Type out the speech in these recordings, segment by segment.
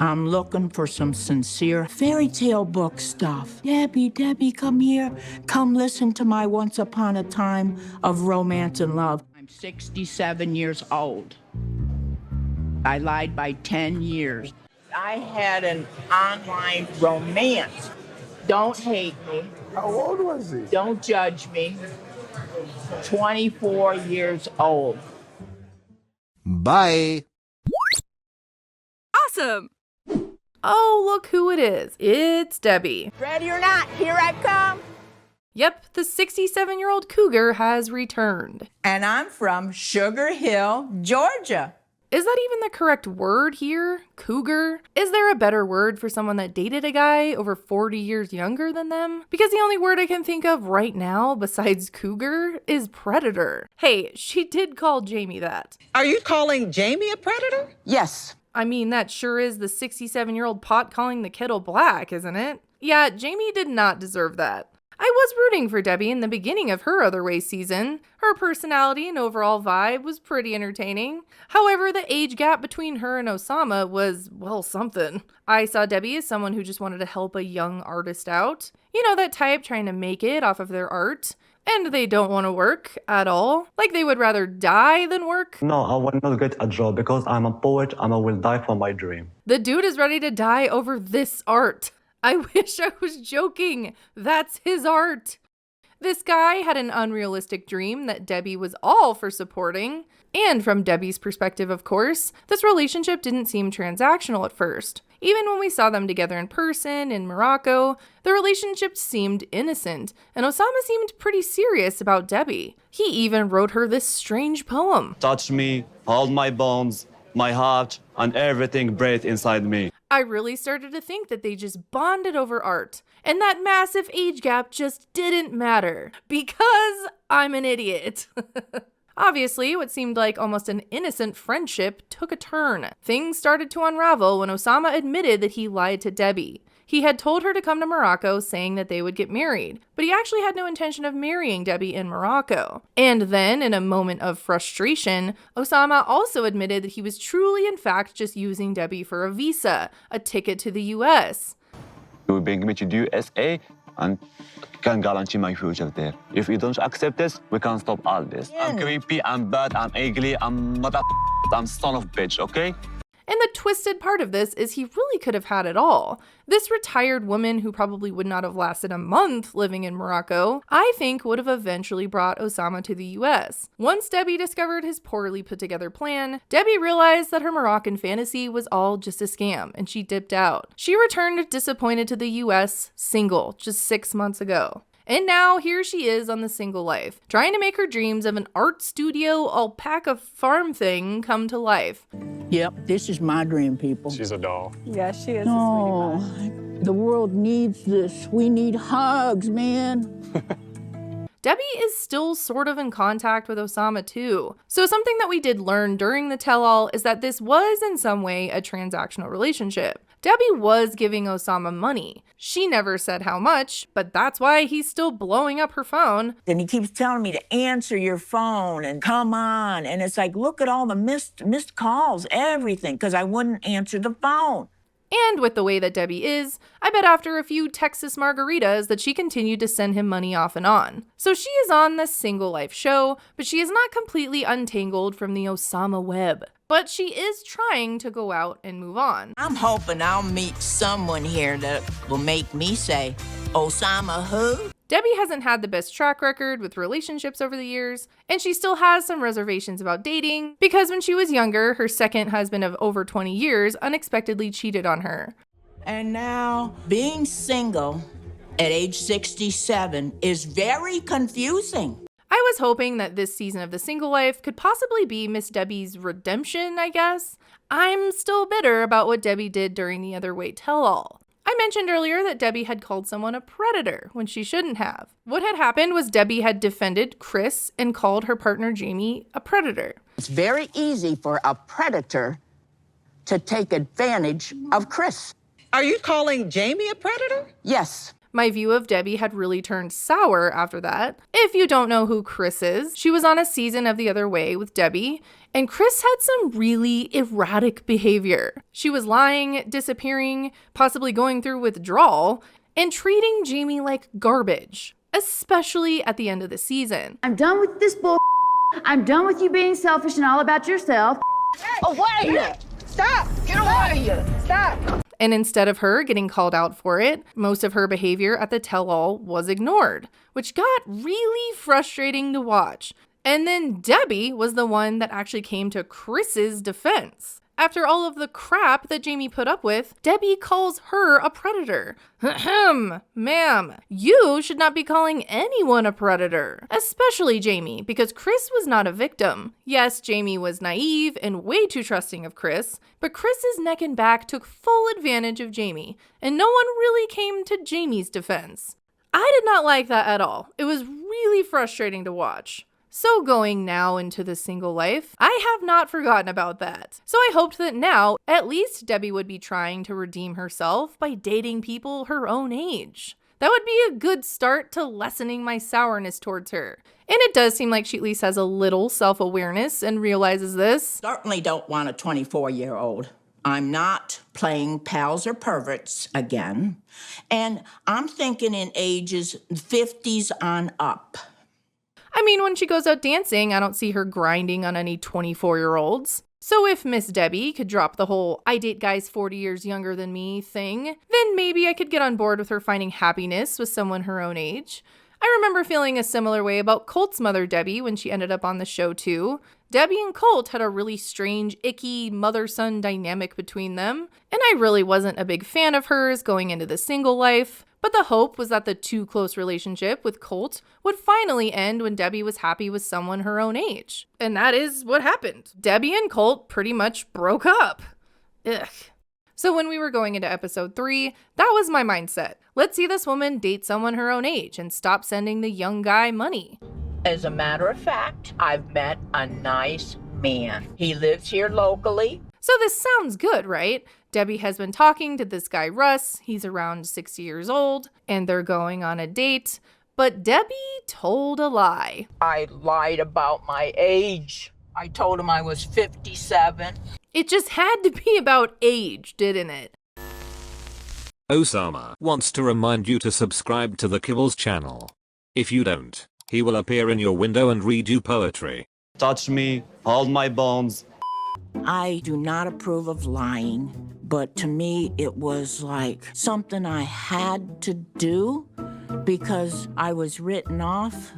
I'm looking for some sincere fairy tale book stuff. Debbie, come here. Come listen to my Once Upon a Time of Romance and Love. I'm 67 years old. I lied by 10 years. I had an online romance. Don't hate me. How old was he? Don't judge me. 24 years old. Bye. Awesome! Oh, look who it is. It's Debbie. Ready or not, here I come. Yep, the 67-year-old cougar has returned. And I'm from Sugar Hill, Georgia. Is that even the correct word here? Cougar? Is there a better word for someone that dated a guy over 40 years younger than them? Because the only word I can think of right now besides cougar is predator. Hey, she did call Jamie that. Are you calling Jamie a predator? Yes. I mean, that sure is the 67-year-old pot calling the kettle black, isn't it? Yeah, Jamie did not deserve that. I was rooting for Debbie in the beginning of her Other Way season. Her personality and overall vibe was pretty entertaining. However, the age gap between her and Osama was, well, something. I saw Debbie as someone who just wanted to help a young artist out. You know, that type trying to make it off of their art. And they don't want to work at all. Like they would rather die than work. No, I will not get a job because I'm a poet and I will die for my dream. The dude is ready to die over this art. I wish I was joking. That's his art. This guy had an unrealistic dream that Debbie was all for supporting. And from Debbie's perspective, of course, this relationship didn't seem transactional at first. Even when we saw them together in person in Morocco, the relationship seemed innocent, and Osama seemed pretty serious about Debbie. He even wrote her this strange poem. Touch me, hold my bones, my heart, and everything breathe inside me. I really started to think that they just bonded over art, and that massive age gap just didn't matter, because I'm an idiot. Obviously, what seemed like almost an innocent friendship took a turn. Things started to unravel when Osama admitted that he lied to Debbie. He had told her to come to Morocco saying that they would get married, but he actually had no intention of marrying Debbie in Morocco. And then, in a moment of frustration, Osama also admitted that he was truly in fact just using Debbie for a visa, a ticket to the US. You will bring me to the USA and can guarantee my future there. If you don't accept this, we can stop all this. I'm creepy, I'm bad, I'm ugly, I'm mother, I'm son of bitch, okay? And the twisted part of this is he really could have had it all. This retired woman who probably would not have lasted a month living in Morocco, I think would have eventually brought Osama to the US. Once Debbie discovered his poorly put together plan, Debbie realized that her Moroccan fantasy was all just a scam, and she dipped out. She returned disappointed to the US, single, just 6 months ago. And now here she is on the single life, trying to make her dreams of an art studio alpaca farm thing come to life. Yep, this is my dream, people. She's a doll. Yeah, she is Oh, a sweetie pie. the world needs this. We need hugs, man. Debbie is still sort of in contact with Osama too. So something that we did learn during the tell-all is that this was in some way a transactional relationship. Debbie was giving Osama money. She never said how much, but that's why he's still blowing up her phone. And he keeps telling me to answer your phone and come on. And it's like, look at all the missed calls, everything, because I wouldn't answer the phone. And with the way that Debbie is, I bet after a few Texas margaritas that she continued to send him money off and on. So she is on this single life show, but she is not completely untangled from the Osama web. But she is trying to go out and move on. I'm hoping I'll meet someone here that will make me say, Osama who? Debbie hasn't had the best track record with relationships over the years, and she still has some reservations about dating because when she was younger, her second husband of over 20 years unexpectedly cheated on her. And now, being single at age 67 is very confusing. I was hoping that this season of The Single Life could possibly be Miss Debbie's redemption, I guess. I'm still bitter about what Debbie did during the Other Way tell-all. I mentioned earlier that Debbie had called someone a predator when she shouldn't have. What had happened was Debbie had defended Chris and called her partner Jamie a predator. It's very easy for a predator to take advantage of Chris. Are you calling Jamie a predator? Yes. My view of Debbie had really turned sour after that. If you don't know who Chris is, she was on a season of The Other Way with Debbie, and Chris had some really erratic behavior. She was lying, disappearing, possibly going through withdrawal, and treating Jamie like garbage, especially at the end of the season. I'm done with this bull. I'm done with you being selfish and all about yourself. Away here! Stop! Get away here! Stop! And instead of her getting called out for it, most of her behavior at the tell-all was ignored, which got really frustrating to watch. And then Debbie was the one that actually came to Chris's defense. After all of the crap that Jamie put up with, Debbie calls her a predator. Ahem, ma'am, you should not be calling anyone a predator, especially Jamie, because Chris was not a victim. Yes, Jamie was naive and way too trusting of Chris, but Chris's neck and back took full advantage of Jamie, and no one really came to Jamie's defense. I did not like that at all. It was really frustrating to watch. So going now into the single life, I have not forgotten about that. So I hoped that now, at least Debbie would be trying to redeem herself by dating people her own age. That would be a good start to lessening my sourness towards her. And it does seem like she at least has a little self-awareness and realizes this. Certainly don't want a 24-year-old. I'm not playing pals or perverts again. And I'm thinking in ages 50s on up. I mean, when she goes out dancing, I don't see her grinding on any 24-year-olds. So if Miss Debbie could drop the whole I date guys 40 years younger than me thing, then maybe I could get on board with her finding happiness with someone her own age. I remember feeling a similar way about Colt's mother, Debbie, when she ended up on the show too. Debbie and Colt had a really strange, icky mother-son dynamic between them, and I really wasn't a big fan of hers going into the single life. But the hope was that the too close relationship with Colt would finally end when Debbie was happy with someone her own age. And that is what happened. Debbie and Colt pretty much broke up. Ugh. So when we were going into episode 3, that was my mindset. Let's see this woman date someone her own age and stop sending the young guy money. As a matter of fact, I've met a nice man. He lives here locally. So this sounds good, right? Debbie has been talking to this guy Russ, he's around 60 years old, and they're going on a date, but Debbie told a lie. I lied about my age. I told him I was 57. It just had to be about age, didn't it? Osama wants to remind you to subscribe to the Kiblz channel. If you don't, he will appear in your window and read you poetry. Touch me, hold my bones. I do not approve of lying, but to me it was like something I had to do because I was written off,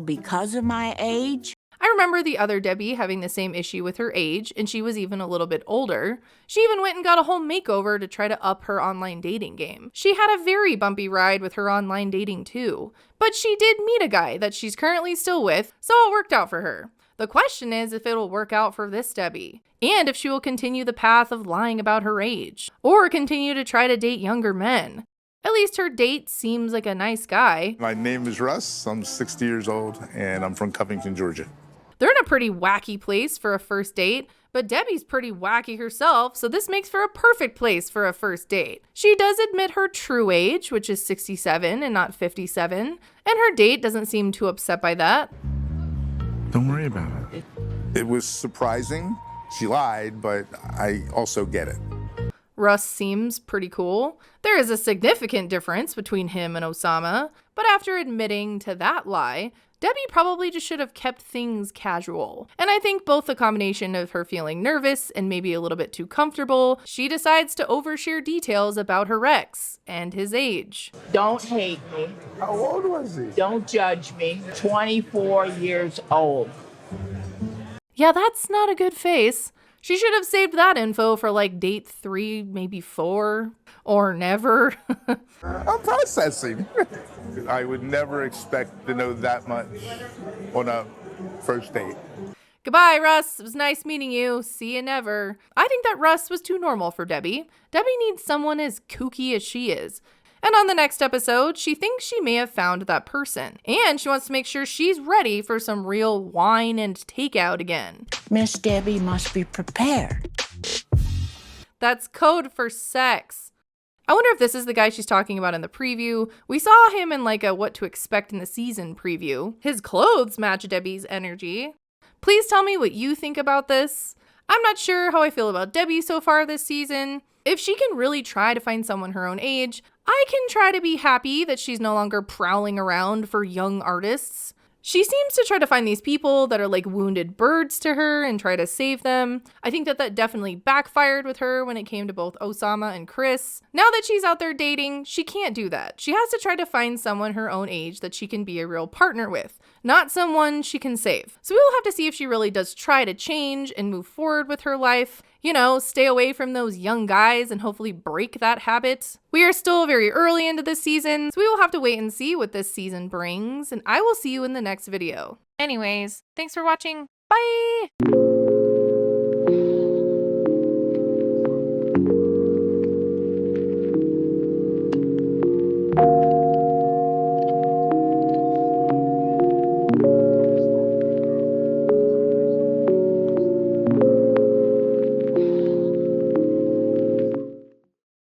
because of my age. I remember the other Debbie having the same issue with her age, and she was even a little bit older. She even went and got a whole makeover to try to up her online dating game. She had a very bumpy ride with her online dating too, but she did meet a guy that she's currently still with, so it worked out for her. The question is if it'll work out for this Debbie, and if she will continue the path of lying about her age, or continue to try to date younger men. At least her date seems like a nice guy. My name is Russ, I'm 60 years old, and I'm from Covington, Georgia. They're in a pretty wacky place for a first date, but Debbie's pretty wacky herself, so this makes for a perfect place for a first date. She does admit her true age, which is 67 and not 57, and her date doesn't seem too upset by that. Don't worry about it. It was surprising. She lied, but I also get it. Russ seems pretty cool. There is a significant difference between him and Osama, but after admitting to that lie, Debbie probably just should have kept things casual. And I think both the combination of her feeling nervous and maybe a little bit too comfortable, she decides to overshare details about her ex and his age. Don't hate me. How old was he? Don't judge me. 24 years old. Yeah, that's not a good face. She should have saved that info for like date 3, maybe 4, or never. I'm processing. I would never expect to know that much on a first date. Goodbye, Russ. It was nice meeting you. See you never. I think that Russ was too normal for Debbie. Debbie needs someone as kooky as she is. And on the next episode, she thinks she may have found that person. And she wants to make sure she's ready for some real wine and takeout again. Miss Debbie must be prepared. That's code for sex. I wonder if this is the guy she's talking about in the preview. We saw him in like a what to expect in the season preview. His clothes match Debbie's energy. Please tell me what you think about this. I'm not sure how I feel about Debbie so far this season. If she can really try to find someone her own age, I can try to be happy that she's no longer prowling around for young artists. She seems to try to find these people that are like wounded birds to her and try to save them. I think that definitely backfired with her when it came to both Osama and Chris. Now that she's out there dating, she can't do that. She has to try to find someone her own age that she can be a real partner with, not someone she can save. So we will have to see if she really does try to change and move forward with her life. You know, stay away from those young guys and hopefully break that habit. We are still very early into this season, so we will have to wait and see what this season brings, and I will see you in the next video. Anyways, thanks for watching. Bye!